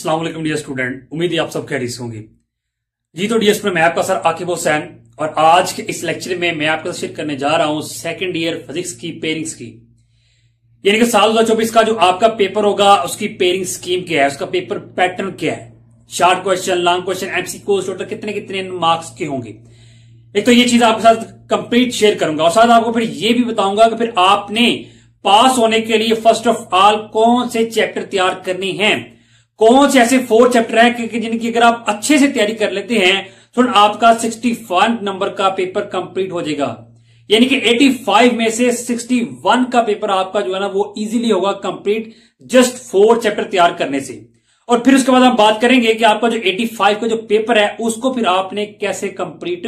अस्सलाम वालेकुम dear student, उम्मीद है आप सब खैरियत से होंगे। जी तो डियर स्टूडेंट, मैं आपका सर आकिब हुसैन और आज के इस लेक्चर में मैं आपके साथ शेयर करने जा रहा हूं सेकंड ईयर फिजिक्स की पेयरिंग्स की, यानी कि साल 2024 का जो आपका पेपर होगा उसकी पेयरिंग स्कीम क्या है, उसका पेपर पैटर्न क्या है, short question, long question, MCQ, total कितने कितने मार्क्स के होंगे। एक तो ये चीज आपके साथ कंप्लीट शेयर करूंगा और साथ आपको फिर ये भी बताऊंगा कि फिर आपने पास होने के लिए फर्स्ट ऑफ ऑल कौन से चैप्टर तैयार करने हैं, कौन से ऐसे 4 चैप्टर हैं कि जिनकी अगर आप अच्छे से तैयारी कर लेते हैं तो आपका 61 नंबर का पेपर कंप्लीट हो जाएगा। यानी कि 85 में से 61 का पेपर आपका जो है ना वो इजीली होगा कंप्लीट जस्ट 4 चैप्टर तैयार करने से। और फिर उसके बाद हम बात करेंगे कि आपका जो 85 का जो पेपर है उसको फिर आपने कैसे कंप्लीट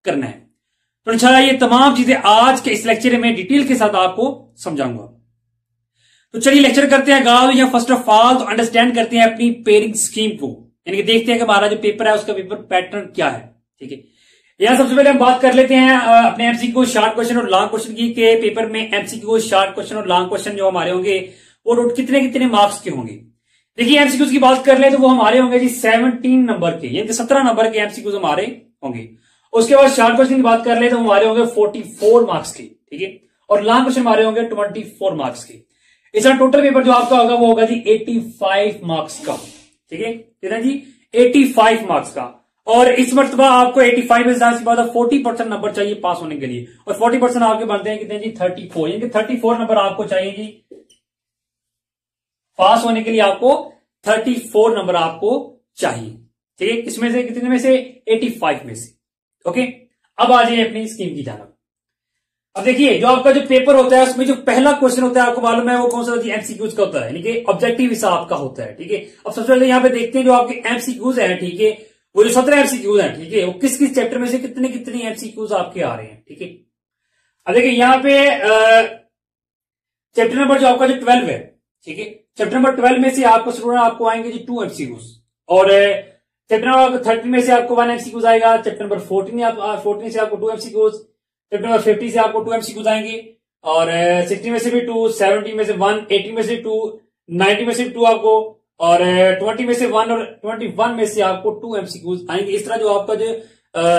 करना है। तो इंशाल्लाह ये तमाम चीजें आज के इस लेक्चर में डिटेल के साथ आपको समझाऊंगा। तो चलिए लेक्चर करते हैं गाइस। या फर्स्ट ऑफ ऑल तो अंडरस्टैंड करते हैं अपनी पेयरिंग स्कीम को, यानी कि देखते हैं कि हमारा जो पेपर है उसका पेपर पैटर्न क्या है। ठीक है, यहां सबसे पहले हम बात कर लेते हैं अपने एमसीक्यू शॉर्ट क्वेश्चन और लॉन्ग क्वेश्चन की। के पेपर में एमसीक्यू शॉर्ट क्वेश्चन और लॉन्ग क्वेश्चन जो हमारे होंगे वो रोड कितने कितने मार्क्स के होंगे। देखिए एमसीक्यूज की बात कर ले तो वो हमारे होंगे जी 17 नंबर के, यानी कि 17 नंबर के एमसीक्यूज हमारे होंगे। उसके बाद शॉर्ट क्वेश्चन की बात कर ले तो हमारे होंगे 44 मार्क्स के, ठीक है, और लॉन्ग क्वेश्चन हमारे होंगे 24 मार्क्स के। इसका टोटल पेपर जो आपका होगा वो होगा जी 85 मार्क्स का। ठीक है, कितना जी 85 मार्क्स का। और इस मरतबा आपको 85 में से बात 40% नंबर चाहिए पास होने के लिए, और 40% आपके बनते हैं कितने जी 34, यानी कि 34 नंबर आपको चाहिए जी पास होने के लिए। आपको 34 नंबर आपको चाहिए। ठीक है, इसमें से कितने में से 85 में से। ओके, अब आ जाइए अपनी स्कीम की जानब। अब देखिए जो आपका जो पेपर होता है उसमें जो पहला क्वेश्चन होता है आपको मालूम है वो कौन सा एमसीक्यूज का होता है, यानी कि ऑब्जेक्टिव हिसाब का होता है। ठीक है, अब सबसे पहले यहाँ पे देखते हैं जो आपके एमसीक्यूज है, ठीक है, वो जो 17 एमसीक्यूज है, ठीक है, वो किस किस चैप्टर में से कितने कितने एमसीक्यूज आपके आ रहे हैं। ठीक है, अब देखिए यहाँ पे चैप्टर नंबर जो आपका जो 12 है, ठीक है, चैप्टर नंबर 12 में से आपको स्टूडेंट आपको आएंगे जी 2 एमसीक्यूज, और चैप्टर नंबर 13 में से आपको 1 एमसीक्यूज आएगा। चैप्टर नंबर 14 से आपको 2 एमसीक्यूज, चैप्टर नंबर 50 से आपको 2 एमसीक्यूज आएंगे, और 60 में से भी 2, 70 में से 1, 80 में से 2, 90 में से 2 आपको, और 20 में से 1 और 21 में से आपको 2 एमसीक्यूज आएंगे। इस तरह जो आपका जो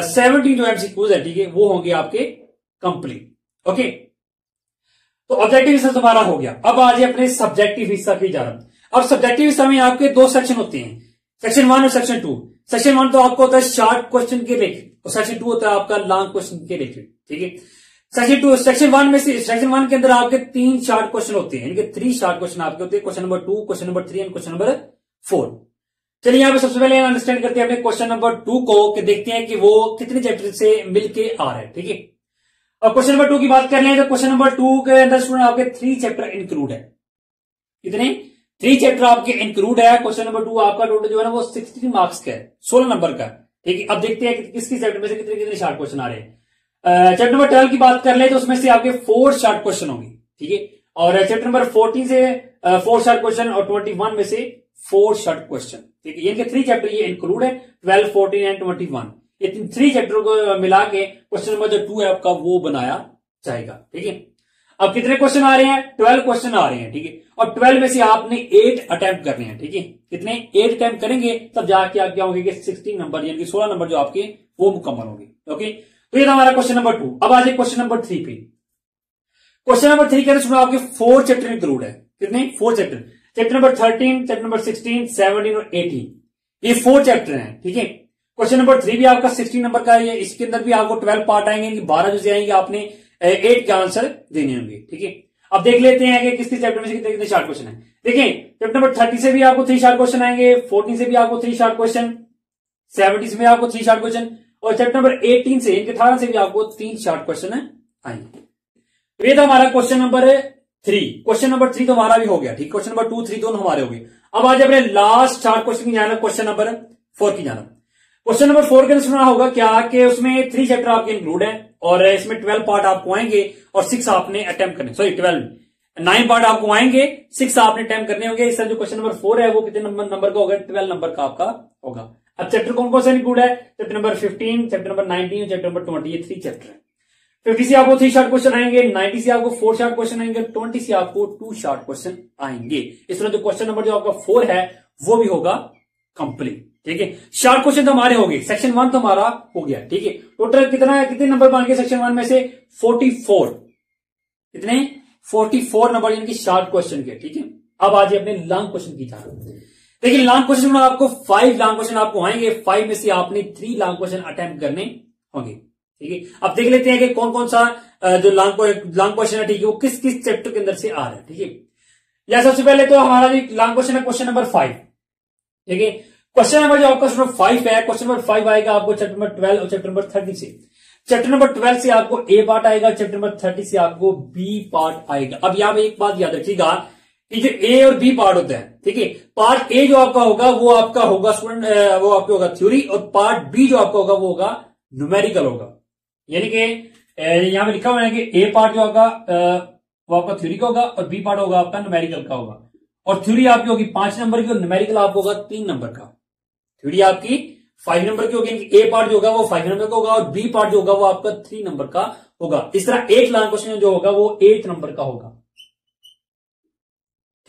70 जो एमसीक्यूज है, ठीक है, वो होंगे आपके कंप्लीट। ओके, तो ऑब्जेक्टिव हिस्सा तुम्हारा हो गया। अब आ जाए अपने सब्जेक्टिव हिस्सा की जानब। अब सब्जेक्टिव हिस्सा में आपके 2 सेक्शन होते हैं, सेक्शन 1 और सेक्शन 2। सेक्शन 1 तो आपको होता है शॉर्ट क्वेश्चन के रिलेटेड, और सेक्शन 2 होता है आपका लॉन्ग क्वेश्चन के रिलेटेड। ठीक है, सेक्शन 1 में से सेक्शन 1 के अंदर आपके 3 शॉर्ट क्वेश्चन होते हैं, यानी कि 3 शॉर्ट क्वेश्चन आपके होते हैं, question number 2, question number 3 and question number 4। चलिए यहाँ पे सबसे पहले अंडरस्टैंड करते हैं अपने क्वेश्चन नंबर 2 को, कि देखते हैं कि वो कितने चैप्टर से मिलके आ रहा है। ठीक है, और क्वेश्चन नंबर 2 की बात कर लें तो क्वेश्चन नंबर 2 के अंदर स्टूडेंट आपके 3 चैप्टर इंक्लूड है। कितने 3 चैप्टर आपके इंक्लूड है। क्वेश्चन नंबर 2 आपका टोटल जो है ना वो 60 मार्क्स का है, 16 नंबर का। ठीक है, अब देखते हैं कि किस चैप्टर में से कितने कितने शॉर्ट क्वेश्चन आ रहे हैं। चैप्टर नंबर 12 की बात कर ले तो उसमें से आपके 4 शॉर्ट क्वेश्चन होंगे। ठीक है, और चैप्टर नंबर 14 से 4 शॉर्ट क्वेश्चन और 21 में से 4 शॉर्ट क्वेश्चन। ठीक है, यानी कि 3 चैप्टर ये इंक्लूड है, 12, 14 एंड 21। ये 3 चैप्टर को मिला के क्वेश्चन नंबर जो 2 है आपका वो बनाया जाएगा। ठीक है, अब कितने क्वेश्चन आ रहे हैं, 12 क्वेश्चन आ रहे हैं। ठीक है, और 12 में से आपने 8 अटेम्प्ट करने हैं। ठीक है, कितने 8 अटेम्प्ट करेंगे तब जाके आप क्या होंगे कि 16 नंबर यानी कि 16 नंबर जो आपके वो मुकम्मल होंगे। ओके, तो ये था हमारा क्वेश्चन नंबर 2। अब आ जाए क्वेश्चन नंबर 3 पे। क्वेश्चन नंबर 3 के अंदर सुनो आपके 4 चैप्टर इंक्लूड है। कितने 4 chapter, chapter number 13, chapter number 16, 17 और 18, ये 4 चैप्टर हैं। ठीक है, क्वेश्चन नंबर 3 भी आपका 16 नंबर का है, इसके अंदर भी आपको 12 पार्ट आएंगे, 12 जो आएंगे आपने 8 के आंसर देने होंगे। ठीक है, अब देख लेते हैं कि किस चैप्टर में से कितने कितने शॉर्ट क्वेश्चन है। देखिए चैप्टर नंबर 30 से भी आपको 3 शॉर्ट क्वेश्चन आएंगे, 14 से भी आपको 3 शॉर्ट क्वेश्चन, 70 से भी आपको 3 शॉर्ट क्वेश्चन, और चैप्टर नंबर 18 से इनके 18 से भी आपको 3 शॉर्ट क्वेश्चन आएंगे। तो ये था हमारा क्वेश्चन नंबर 3। क्वेश्चन नंबर 3 तो हमारा भी हो गया। ठीक, क्वेश्चन नंबर 2, 3 दोनों हमारे हो गए। अब आज अपने लास्ट शॉर्ट क्वेश्चन की जानब, क्वेश्चन नंबर 4 की जानब। क्वेश्चन नंबर 4 के अंदर सुना होगा क्या कि उसमें 3 चैप्टर आपके इंक्लूड है, और इसमें 12 पार्ट आपको आएंगे और 6 आपने अटेम्प्ट करने, सॉरी 9 पार्ट आपको आएंगे, 6 आपने अटेम्प्ट करने होंगे। इस तरह जो क्वेश्चन नंबर 4 है वो कितने नंबर का होगा, 12 नंबर का आपका होगा। अब चैप्टर कौन कौन सा इंक्लूड है, चैप्टर नंबर 15, चैप्टर नंबर 19 और चैप्टर नंबर 20, ये 3 चैप्टर है। 50 से आपको 3 शॉर्ट क्वेश्चन आएंगे, 90 से आपको 4 शॉर्ट क्वेश्चन आएंगे, 20 से आपको 2 शॉर्ट क्वेश्चन आएंगे। इस तरह जो क्वेश्चन नंबर जो आपका 4 है वो भी होगा कंप्लीट। ठीक है, शॉर्ट क्वेश्चन तो हमारे हो गए, सेक्शन 1 तो हमारा हो गया। ठीक है, टोटल कितने नंबर बन गए सेक्शन 1 में से? 44। कितने? 44 नंबर यानी कि शॉर्ट क्वेश्चन के। ठीक है, अब आज अपने लॉन्ग क्वेश्चन की तरफ। देखिए लॉन्ग क्वेश्चन में आपको 5 लॉन्ग क्वेश्चन आपको आएंगे, 5 में से आपने 3 लॉन्ग क्वेश्चन अटेम्प्ट करने होंगे। ठीक है, अब देख लेते हैं कि कौन कौन सा जो लॉन्ग क्वेश्चन है, ठीक है, वो किस किस चैप्टर के अंदर से आ रहा है। ठीक है, या सबसे पहले तो हमारा जो लॉन्ग क्वेश्चन है क्वेश्चन नंबर 5। ठीक है, क्वेश्चन नंबर जो आपका 5 है, क्वेश्चन नंबर 5 आएगा आपको चैप्टर नंबर 12 और चैप्टर नंबर 30 से। चैप्टर नंबर 12 से आपको ए पार्ट आएगा, चैप्टर नंबर 30 से आपको बी पार्ट आएगा। अब यहां पर एक बात याद रखिएगा कि जो ए और बी पार्ट होता है, ठीक है, पार्ट ए जो आपका होगा वो आपका होगा स्टूडेंट, वो आपका होगा थ्योरी, और पार्ट बी जो आपका होगा वो होगा न्यूमेरिकल होगा। यानी कि यहां पे लिखा हुआ है कि ए पार्ट जो होगा वो आपका थ्योरी का होगा और बी पार्ट होगा आपका न्यूमेरिकल का होगा। और थ्योरी आपकी होगी 5 नंबर की और न्यूमेरिकल आपको होगा 3 नंबर का। थ्योरी आपकी 5 नंबर की होगी, ए पार्ट जो होगा वो 5 नंबर का होगा और बी पार्ट जो होगा वो आपका 3 नंबर का होगा। इस तरह 8 लॉन्ग क्वेश्चन जो होगा वो 8 नंबर का होगा।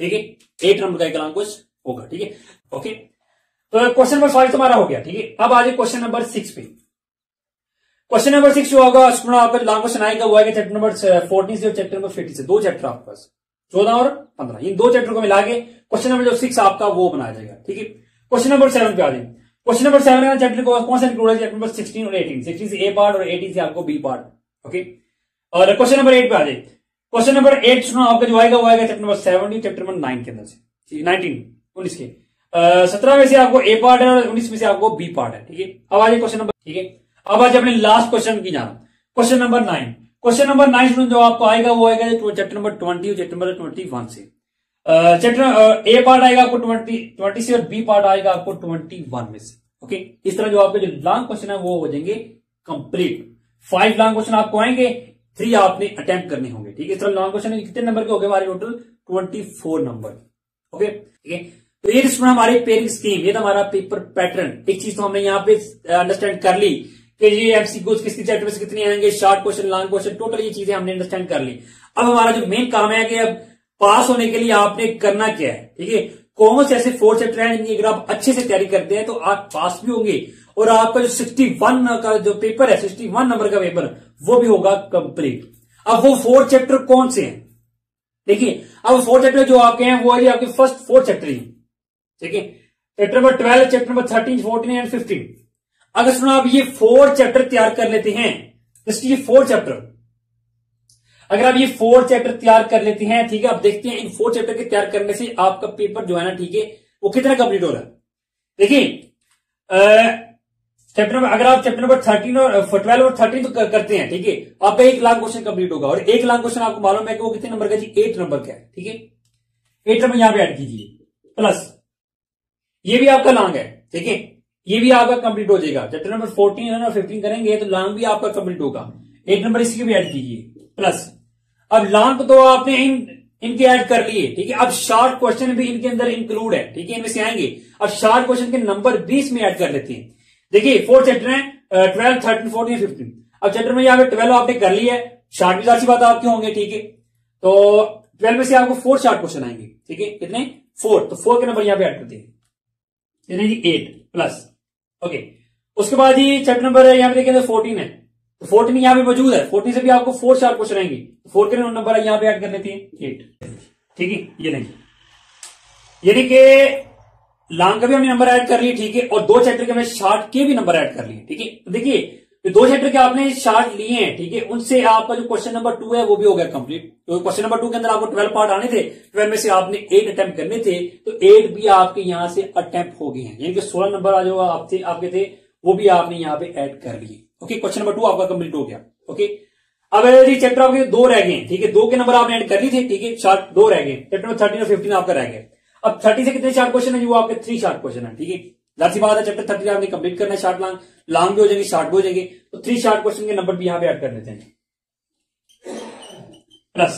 ठीक है, 8 नंबर का एक लॉन्ग क्वेश्चन होगा। ठीक है, ओके, तो क्वेश्चन नंबर 5 तुम्हारा हो गया। ठीक है, अब आज क्वेश्चन नंबर 6 पे। क्वेश्चन नंबर 6 जो होगा आपका लॉन्ग क्वेश्चन आएगा वो आएगा चैप्टर नंबर 14 से और चैप्टर नंबर 50 से। 2 चैप्टर आपके पास 14 और 15, इन 2 चैप्टर को मिला के क्वेश्चन नंबर जो 6 आपका वो बनाया जाएगा। ठीक है, क्वेश्चन नंबर 7 पे आ जाए। क्वेश्चन नंबर 7 का चैप्टर कौन सा इंक्लूड है? चैप्टर नंबर 16 और 18। 16 से ए पार्ट और 18 से आपको बी पार्ट। ओके, और क्वेश्चन नंबर 8 पे आ जाए। क्वेश्चन नंबर 8 सुनो आपका जो आएगा वो आएगा चैप्टर नंबर 17, चैप्टर नंबर 9 के अंदर से 19 के 17 में से आपको ए पार्ट है और 19 में से आपको बी पार्ट है। ठीक है, अब आ जाए क्वेश्चन नंबर। ठीक है, अब आज अपने लास्ट क्वेश्चन की जाना, क्वेश्चन नंबर 9। क्वेश्चन नंबर 9 जो आपको आएगा वो आएगा चैप्टर नंबर 20 और चैप्टर नंबर 21 से। चैप्टर ए पार्ट आएगा आपको 20 से और बी पार्ट आएगा आपको 21 में से। ओके, इस तरह जो आपके जो लॉन्ग क्वेश्चन है वो हो जाएंगे कंप्लीट। 5 लॉन्ग क्वेश्चन आपको आएंगे, 3 आपने अटेम्प्ट करने होंगे। ठीक है, इस तरह लॉन्ग क्वेश्चन कितने नंबर के हो गए हमारे? Total 24 number. ओके, ठीक है, तो ये हमारे पेयरिंग स्कीम, ये था हमारा पेपर पैटर्न। एक चीज तो हमने यहाँ पे अंडरस्टैंड कर ली कि ये एमसीक्यूज किसके चैप्टर से कितने आएंगे, short question, long question, total ये चीजें हमने अंडरस्टैंड कर ली। अब हमारा जो मेन काम है कि अब पास होने के लिए आपने करना क्या है। ठीक है, कौन से ऐसे 4 चैप्टर हैं जिनकी अगर आप अच्छे से तैयारी करते हैं तो आप पास भी होंगे और आपका जो 61 का जो पेपर है, 61 नंबर का पेपर, वो भी होगा कंप्लीट। अब वो 4 चैप्टर कौन से हैं? देखिए, अब 4 चैप्टर जो आपके हैं वो है आपके फर्स्ट 4 चैप्टर ही। ठीक है, chapter number 12, chapter number 13, 14 and 15। अगर सुनो आप ये 4 चैप्टर तैयार कर लेते हैं, जैसे ये 4 चैप्टर, अगर आप ये 4 चैप्टर तैयार कर लेते हैं, ठीक है, अब देखते हैं इन 4 चैप्टर के तैयार करने से आपका पेपर जो है ना, ठीक है, वो कितना कंप्लीट हो रहा है। देखिए चैप्टर अगर आप चैप्टर नंबर 13 और 12 और 13 तो करते हैं, ठीक है, आपका 1 लाख क्वेश्चन कंप्लीट होगा। और 1 लाख क्वेश्चन आपको मालूम है कि वो कितने नंबर का जी? 8 नंबर का है। ठीक है, 8 नंबर यहां पे ऐड कीजिए, प्लस ये भी आपका लॉन्ग है। ठीक है, ये भी आपका कंप्लीट हो जाएगा। चैप्टर नंबर 14 और 15 करेंगे तो लॉन्ग भी आपका कंप्लीट होगा। 8 नंबर इसकी भी ऐड कीजिए, प्लस अब लॉन्ग तो आपने इनके ऐड कर लिए। ठीक है, अब शॉर्ट क्वेश्चन भी इनके अंदर इंक्लूड है। ठीक है, इनमें से आएंगे। अब शॉर्ट क्वेश्चन के नंबर 20 में ऐड कर लेते हैं। देखिए 4 चैप्टर हैं, 12, 13, 14, 15। अब चैप्टर में यहाँ पे 12 आपने कर लिया है, शॉर्ट भी जाती बात आपके होंगे। ठीक है, तो 12 में से आपको 4 शॉर्ट क्वेश्चन आएंगे। ठीक है, कितने? 4। तो 4 के नंबर यहाँ पे ऐड करते हैं, यानी जी 8 प्लस। ओके, उसके बाद ही चैप्टर नंबर यहाँ पे देखें 14 है, तो 14 यहाँ पे मौजूद है। 14 से भी आपको 4 शॉर्ट क्वेश्चन आएंगे, 4 के नंबर यहाँ पे ऐड कर लेते हैं 8। ठीक है, ये नहीं, यानी कि लॉन्ग का भी हमने नंबर ऐड कर लिए। ठीक है, और 2 चैप्टर के हमने शॉर्ट के भी नंबर ऐड कर लिए। ठीक है, तो देखिए जो 2 चैप्टर के आपने शॉर्ट लिए हैं, ठीक है, उनसे आपका जो क्वेश्चन नंबर 2 है वो भी हो गया कंप्लीट। तो क्वेश्चन नंबर 2 के अंदर आपको 12 पार्ट आने थे, 12 में से आपने 8 अटेम्प्ट करने थे, तो 8 भी आपके यहां से अटेम्प्ट हो गए हैं, यानी कि 16 नंबर आ जो आपके थे वो भी आपने यहाँ पे ऐड कर लिए। ओके, क्वेश्चन नंबर 2 आपका कंप्लीट हो गया। ओके, अब यदि चैप्टर आपके 2 रह गए, ठीक है, 2 के नंबर आपने ऐड कर लिए थे। ठीक है, शॉर्ट 2 रह गए, चैप्टर नंबर 13 और 15 आपका रह गए। अब 30 से कितने शॉर्ट क्वेश्चन है? वो आपके 3 शॉर्ट क्वेश्चन है। ठीक है, जाती बात है, चैप्टर 30 आपने कंप्लीट करना है, शॉर्ट लॉन्ग भी हो जाएंगे, शॉर्ट भी हो जाएंगे, तो 3 शॉर्ट क्वेश्चन के नंबर भी यहां पे ऐड कर लेते हैं, प्लस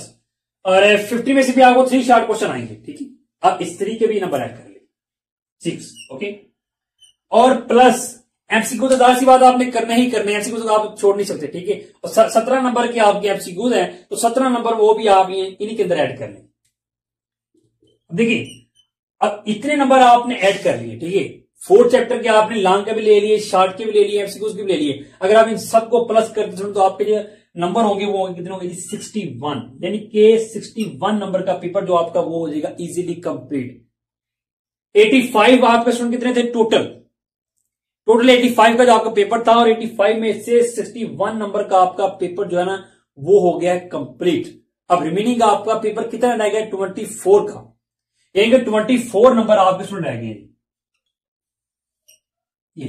और 50 में से भी आपको 3 शॉर्ट क्वेश्चन आएंगे। ठीक है, अब इस तरीके भी नंबर ऐड कर ले 6। ओके, और प्लस एमसीक्यू तो जाहिर सी बात आपने करना ही करना है, एमसीक्यू तो आप छोड़ नहीं सकते। ठीक है, और 17 नंबर के आपके एमसीक्यू हैं, तो 17 नंबर वो भी आप इन्हीं के अंदर ऐड कर लें। देखिए अब इतने नंबर आपने ऐड कर लिए, ठीक है। 4 चैप्टर के आपने लॉन्ग के भी ले लिए, शॉर्ट के भी ले लिए, एमसीक्यूज के भी ले लिए। अगर आप इन सबको प्लस करते तो आपके जो नंबर होंगे वो कितने होंगे? 61, यानी कि 61 नंबर का पेपर जो आपका वो हो जाएगा इजीली कंप्लीट। 85 आपके स्टूडेंट कितने थे टोटल 85 का जो आपका पेपर था, और 85 में से 61 नंबर का आपका पेपर जो है ना वो हो गया कंप्लीट। अब रिमेनिंग आपका पेपर कितना रह गया? 24 का, यानी 24 नंबर आपके स्टूडेंट रह गए। ये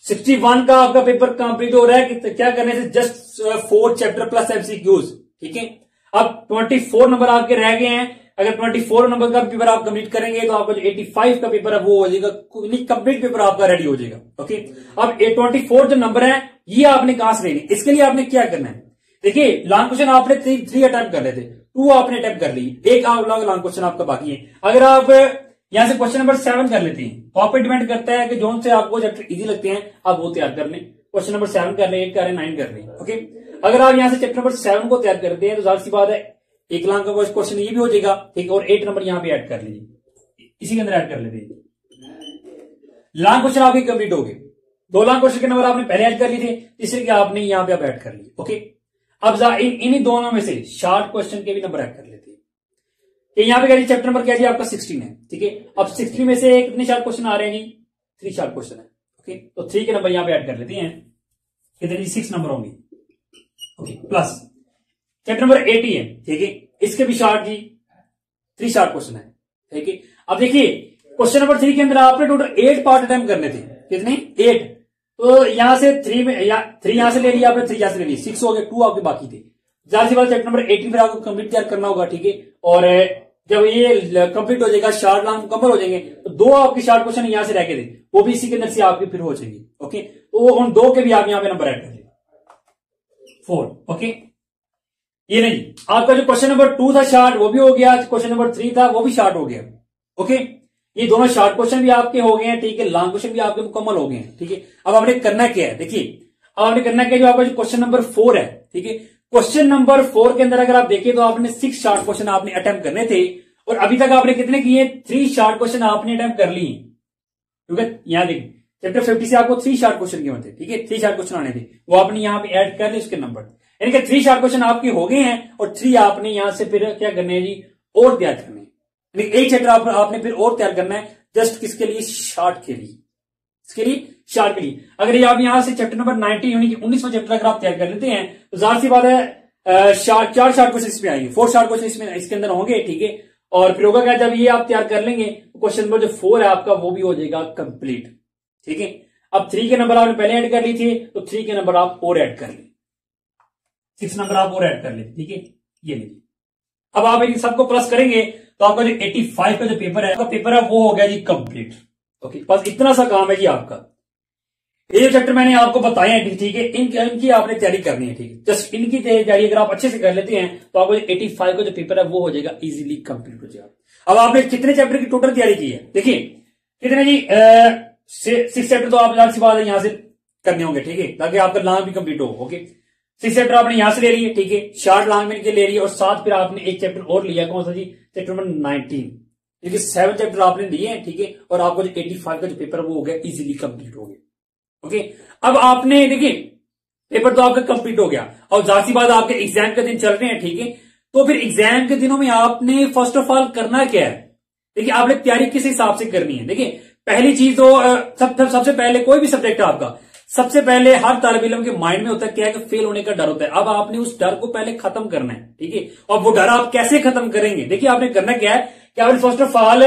61 का आपका पेपर कंप्लीट हो रहा है कि क्या करने से? जस्ट 4 चैप्टर प्लस एमसीक्यूज, ठीक है। अब 24 नंबर आपके रह गए हैं। अगर 24 नंबर का पेपर आप कंप्लीट करेंगे तो आपका जो 85 का पेपर है वो हो जाएगा, कंप्लीट पेपर आपका रेडी हो जाएगा। ओके, अब 24 जो नंबर है ये आपने कहां से लेनी? इसके लिए आपने क्या करना है? देखिए, लॉन्ग क्वेश्चन आपने 3 अटेम्प्ट कर लेते, 2 आपने अटेम्प्ट कर ली, एक लॉन्ग क्वेश्चन आपका बाकी है। अगर आप यहां से क्वेश्चन नंबर 7 कर लेते हैं तो आप पे डिपेंड करता है कि जोन से आपको चैप्टर इजी लगते हैं आप वो तैयार कर लें। क्वेश्चन नंबर 7 कर लें, 8 कर लें, 9 कर लें। ओके, अगर आप यहां से चैप्टर नंबर 7 को तैयार करते हैं तो जाहिर सी बात है 1 लाख का क्वेश्चन ये भी हो जाएगा, ठीक है। और 8 नंबर यहां पे ऐड कर लीजिए, इसी के अंदर ऐड कर लेते हैं। लॉन्ग क्वेश्चन आपके कंप्लीट हो गए। 2 लाख क्वेश्चन के नंबर आपने पहले ऐड कर लिए थे, तीसरे के आपने यहां पे आप ऐड कर लिए। ओके, अब इन्हीं दोनों में से शॉर्ट क्वेश्चन के भी नंबर ऐड कर लेते हैं। यहां पे कह चैप्टर नंबर क्या जी आपका 16 है, ठीक है। अब 16 में से कितने शॉर्ट क्वेश्चन आ रहे हैं जी? 3 शॉर्ट क्वेश्चन है। ओके, तो 3 के नंबर यहां पे ऐड कर लेते हैं, कितने जी? 6 नंबर होंगे। ओके, प्लस चैप्टर नंबर 80 है, ठीक है, इसके भी शॉर्ट जी 3 शॉर्ट क्वेश्चन है, ठीक है। अब देखिए क्वेश्चन नंबर 3 के अंदर आपने टोटल 8 पार्ट अटेम्प्ट करने थे, कितने? 8। तो यहां से 3 में 3 यहां से ले लिया आपने, 3 यहां से ले लिया, 6 हो गए, 2 आपके बाकी थे। जाहिर सी बात चैप्टर नंबर 18 फिर आपको कंप्लीट तैयार करना होगा, ठीक है। और जब ये कंप्लीट हो जाएगा, शॉर्ट लॉन्ग मुकम्मल हो जाएंगे, तो 2 आपके शॉर्ट क्वेश्चन यहां से रह गए थे, वो भी इसी के अंदर से आपके फिर हो जाएंगे। ओके, तो उन 2 के भी आप यहां पे नंबर ऐड कर लीजिए, 4। ओके, ये नहीं, आपका जो क्वेश्चन नंबर 2 था शॉर्ट वो भी हो गया, क्वेश्चन नंबर 3 था वो भी शॉर्ट हो गया। ओके, ये दोनों शॉर्ट क्वेश्चन भी आपके हो गए हैं, ठीक है। लॉन्ग क्वेश्चन भी आपके मुकम्मल हो गए हैं, ठीक है। अब आपने करना क्या है? देखिए, अब आपने करना क्या है, जो आपका जो क्वेश्चन नंबर 4 है, ठीक है, क्वेश्चन नंबर 4 के अंदर अगर आप देखें तो आपने 6 शॉर्ट क्वेश्चन आपने अटेम्प्ट करने थे, और अभी तक आपने कितने किए? 3 शॉर्ट क्वेश्चन आपने अटेम्प्ट कर लिए, क्योंकि यहां देखिए चैप्टर 50 से आपको 3 शॉर्ट क्वेश्चन किए थे, ठीक है। 3 शॉर्ट क्वेश्चन आने थे, वो आपने यहां पे ऐड कर लिए उसके नंबर, यानी कि 3 शॉर्ट क्वेश्चन आपके हो गए हैं, और 3 आपने यहां से फिर क्या करने हैं जी? और तैयार करने हैं, यानी एक चैप्टर आपने फिर और तैयार करना है, जस्ट किसके लिए? शॉर्ट के लिए, इसके लिए शॉर्ट के लिए। अगर ये आप यहां से चैप्टर नंबर 19 यानी कि 19वां चैप्टर अगर आप तैयार कर लेते हैं तो जाहिर सी बात है 4 शॉर्ट क्वेश्चन इसमें आएंगे, 4 शॉर्ट क्वेश्चन इसमें इसके अंदर होंगे, ठीक है। और फिर होगा क्या, जब ये आप तैयार कर लेंगे तो क्वेश्चन नंबर जो 4 है आपका वो भी हो जाएगा कंप्लीट, ठीक है। अब 3 के नंबर आपने पहले ऐड कर ली थी, तो 3 के नंबर आप और ऐड कर ले, 6 नंबर आप और ऐड कर ले, ठीक है। ये लीजिए, अब आप इन सबको प्लस करेंगे तो आपका जो 85 का जो पेपर है, आपका पेपर है वो हो गया जी कंप्लीट। ओके, बस इतना सा काम है जी आपका। ये चैप्टर मैंने आपको बताए हैं, ठीक है, इनकी आपने तैयारी करनी है, ठीक है। जस्ट इनकी तैयारी अगर आप अच्छे से कर लेते हैं तो आपको 85 का जो पेपर है वो हो जाएगा इजीली कंप्लीट हो जाएगा। अब आपने कितने चैप्टर की टोटल तैयारी की है? देखिए कितने जी? 6 चैप्टर तो आप जाहिर सी बात है यहां से करने होंगे, ठीक है, ताकि आपका लॉन्ग भी कंप्लीट हो। ओके, 6 चैप्टर आपने यहां से ले लिए, ठीक है, शॉर्ट लॉन्ग में ले लिए, और साथ फिर आपने एक चैप्टर और लिया, कौन सा जी? चैप्टर नंबर 19, क्योंकि 7 चैप्टर आपने लिए हैं, ठीक है। और आपको जो 85 का जो पेपर वो हो गया इजीली कंप्लीट हो गया। ओके, अब आपने देखिए पेपर तो आपका कंप्लीट हो गया, और जाहिर सी बात आपके एग्जाम के दिन चल रहे हैं, ठीक है। तो फिर एग्जाम के दिनों में आपने फर्स्ट ऑफ ऑल करना क्या है? देखिए, आपने तैयारी किस हिसाब से करनी है। देखिए, पहली चीज तो सबसे पहले कोई भी सब्जेक्ट है आपका, सबसे पहले हर तालिब इल्म के माइंड में होता है क्या है कि फेल होने का डर होता है। अब आपने उस डर को पहले खत्म करना है, ठीक है। और वो डर आप कैसे खत्म करेंगे? देखिए, आपने करना क्या है कि आपने फर्स्ट ऑफ ऑल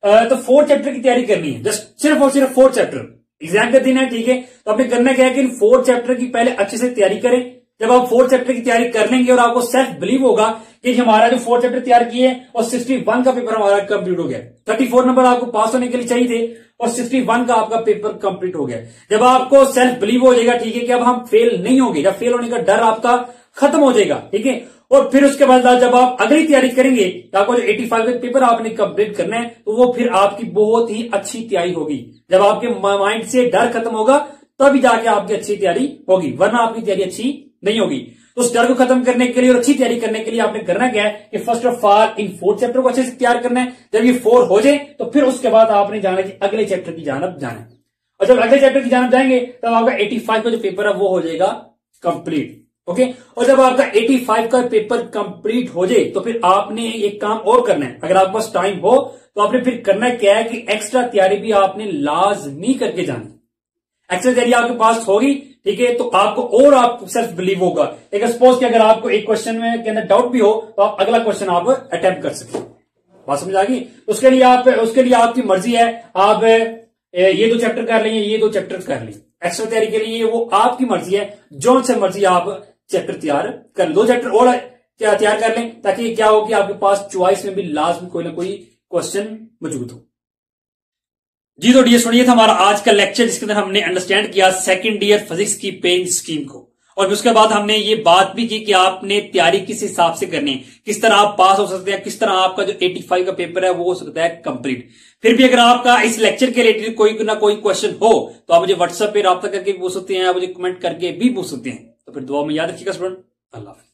तो 4 चैप्टर की तैयारी करनी है, जस्ट सिर्फ और सिर्फ 4 चैप्टर। एग्जाम का दिन है, ठीक है, तो आपने करना क्या है कि इन 4 चैप्टर की पहले अच्छे से तैयारी करें। जब आप 4 चैप्टर की तैयारी कर लेंगे और आपको सेल्फ बिलीव होगा कि हमारा जो 4 चैप्टर तैयार किए और 61 का पेपर हमारा कंप्लीट हो गया, 34 नंबर आपको पास होने के लिए चाहिए थे और 61 का आपका पेपर कंप्लीट हो गया। जब आपको सेल्फ बिलीव हो जाएगा, ठीक है, कि अब हम फेल नहीं होंगे, जब फेल होने का डर आपका खत्म हो जाएगा, ठीक है, और फिर उसके बाद जब आप अगली तैयारी करेंगे तो आपको जो 85 का पेपर आपने कंप्लीट करना है, तो वो फिर आपकी बहुत ही अच्छी तैयारी होगी। जब आपके माइंड से डर खत्म होगा तभी जाके आपकी अच्छी तैयारी होगी, वरना आपकी तैयारी अच्छी नहीं होगी। तो उस डर को खत्म करने के लिए और अच्छी तैयारी करने के लिए आपने करना क्या है कि first of all in 4 chapter को अच्छे से तैयार करना है। जब ये 4 हो जाए तो फिर उसके बाद आपने जाना कि अगले चैप्टर की जानब जाना है, और जब अगले चैप्टर की जानब जाएंगे तब आपका 85 का जो पेपर है वो हो जाएगा कंप्लीट। ओके, और जब आपका 85 का पेपर कंप्लीट हो जाए तो फिर आपने एक काम और करना है। अगर आपके पास टाइम हो तो आपने फिर करना क्या है कि एक्स्ट्रा तैयारी भी आपने लाजमी करके जानी। एक्स्ट्रा तैयारी आपके पास होगी, ठीक है, तो आपको और आपको सेल्फ बिलीव होगा। लेकिन सपोज कि अगर आपको एक क्वेश्चन में के अंदर डाउट भी हो तो आप अगला क्वेश्चन आप अटेम्प्ट कर सकते हैं। बात समझ आ गई? उसके लिए आपकी मर्जी है, आप ये 2 चैप्टर कर लें, ये 2 चैप्टर कर लें। एक्स्ट्रा तैयारी के लिए वो आपकी मर्जी है, जो से मर्जी आप चैप्टर तैयार कर लें, 2 चैप्टर और तैयार कर लें, ताकि क्या हो कि आपके पास चॉइस में भी लास्ट में कोई ना कोई क्वेश्चन मौजूद हो। जी तो डियर स्टूडेंट, ये था हमारा आज का लेक्चर, जिसके अंदर हमने अंडरस्टैंड किया सेकंड ईयर फिजिक्स की पेइंग स्कीम को, और उसके बाद हमने ये बात भी की कि आपने तैयारी किस हिसाब से करनी है, किस तरह आप पास हो सकते हैं, किस तरह आपका जो 85 का पेपर है वो हो सकता है कंप्लीट। फिर भी अगर आपका इस लेक्चर के रिलेटेड कोई ना कोई क्वेश्चन हो तो आप मुझे व्हाट्सएप पे राब्ता करके पूछ सकते हैं, आप मुझे कमेंट करके भी पूछ सकते हैं। तो फिर दुआ में याद रखिएगा स्टूडेंट। अल्लाह हाफिज़।